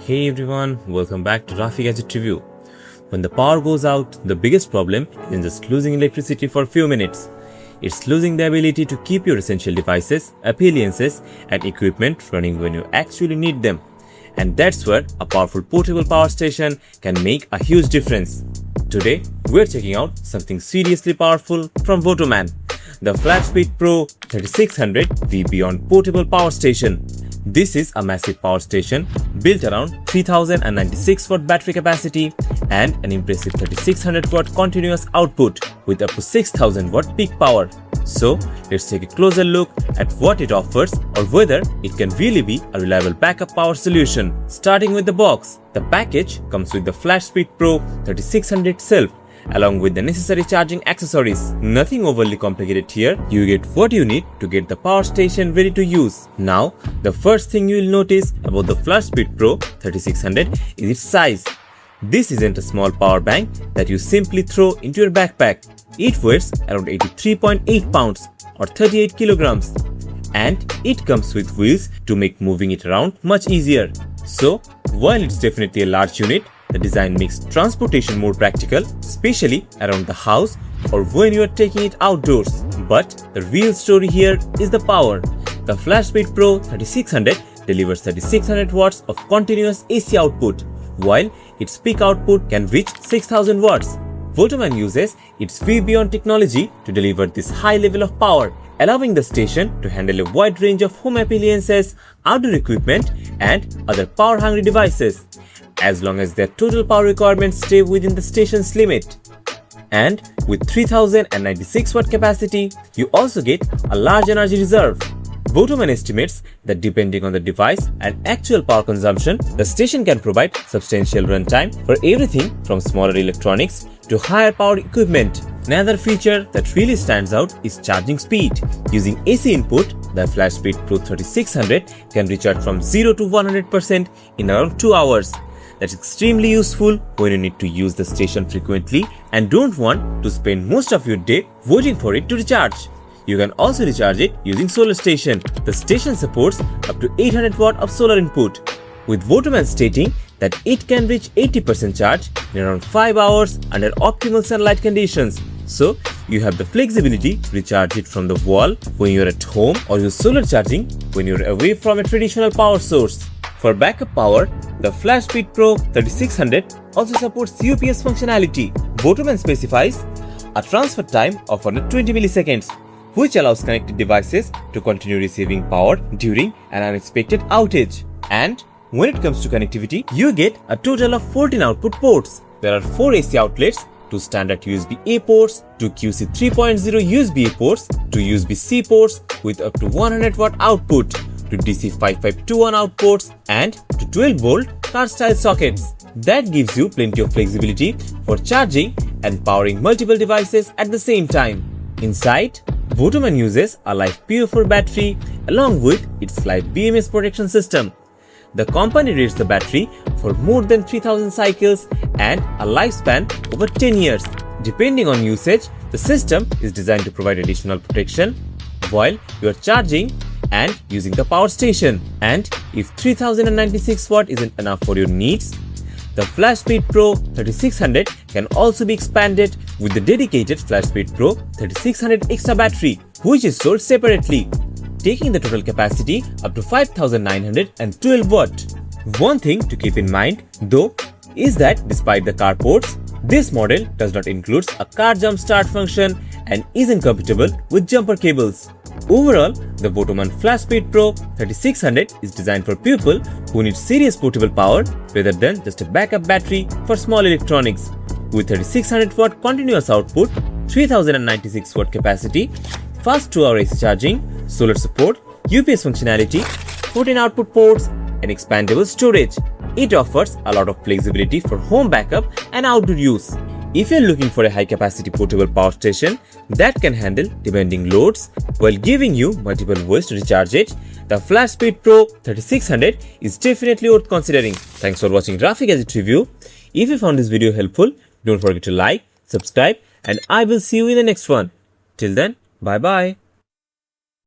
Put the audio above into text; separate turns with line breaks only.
Hey everyone, welcome back to Rafi Gadget Review. When the power goes out, the biggest problem isn't just losing electricity for a few minutes. It's losing the ability to keep your essential devices, appliances, and equipment running when you actually need them. And that's where a powerful portable power station can make a huge difference. Today, we're checking out something seriously powerful from VTOMAN, the FlashSpeed Pro 3600 V Beyond Portable Power Station. This is a massive power station built around 3096 watt battery capacity and an impressive 3600 watt continuous output with up to 6000 watt peak power. So let's take a closer look at what it offers or whether it can really be a reliable backup power solution. Starting with the box, the package comes with the FlashSpeed Pro 3600 itself, along with the necessary charging accessories. Nothing overly complicated here, you get what you need to get the power station ready to use. Now, the first thing you will notice about the FlashSpeed Pro 3600 is its size. This isn't a small power bank that you simply throw into your backpack. It weighs around 83.8 pounds or 38 kilograms. And it comes with wheels to make moving it around much easier. So, while it's definitely a large unit, the design makes transportation more practical, especially around the house or when you are taking it outdoors. But the real story here is the power. The FlashSpeed Pro 3600 delivers 3600 watts of continuous AC output, while its peak output can reach 6000 watts. VTOMAN uses its V Beyond technology to deliver this high level of power, allowing the station to handle a wide range of home appliances, outdoor equipment, and other power-hungry devices, as long as their total power requirements stay within the station's limit. And with 3096 watt capacity, you also get a large energy reserve. VTOMAN estimates that depending on the device and actual power consumption, the station can provide substantial runtime for everything from smaller electronics to higher powered equipment. Another feature that really stands out is charging speed. Using AC input, the FlashSpeed Pro 3600 can recharge from 0 to 100% in around 2 hours. That's extremely useful when you need to use the station frequently and don't want to spend most of your day waiting for it to recharge. You can also recharge it using solar station. The station supports up to 800 watt of solar input, with VTOMAN stating that it can reach 80% charge in around 5 hours under optimal sunlight conditions. So you have the flexibility to recharge it from the wall when you're at home or use solar charging when you're away from a traditional power source. For backup power, the FlashSpeed Pro 3600 also supports UPS functionality. VTOMAN specifies a transfer time of under 20 milliseconds, which allows connected devices to continue receiving power during an unexpected outage. And when it comes to connectivity, you get a total of 14 output ports. There are 4 AC outlets, 2 standard USB-A ports, 2 QC 3.0 USB-A ports, 2 USB-C ports with up to 100 watt output, 2 DC 5521 outputs, and to 12-volt car-style sockets. That gives you plenty of flexibility for charging and powering multiple devices at the same time. Inside, VTOMAN uses a LifeBMS battery along with its LifeBMS protection system. The company rates the battery for more than 3000 cycles and a lifespan over 10 years. Depending on usage, the system is designed to provide additional protection while you are charging and using the power station. And if 3096 watt isn't enough for your needs, the FlashSpeed Pro 3600 can also be expanded with the dedicated FlashSpeed Pro 3600 extra battery, which is sold separately, taking the total capacity up to 5912 watt. One thing to keep in mind, though, is that despite the car ports, this model does not include a car jump start function and isn't compatible with jumper cables. Overall, the VTOMAN FlashSpeed Pro 3600 is designed for people who need serious portable power rather than just a backup battery for small electronics. With 3600 watt continuous output, 3096 watt capacity, fast 2-hour AC charging, solar support, UPS functionality, 14 output ports, and expandable storage, it offers a lot of flexibility for home backup and outdoor use. If you're looking for a high-capacity portable power station that can handle demanding loads while giving you multiple ways to recharge it, the FlashSpeed Pro 3600 is definitely worth considering. Thanks for watching Rafi Gadget Review. If you found this video helpful, don't forget to like, subscribe, and I will see you in the next one. Till then, bye-bye.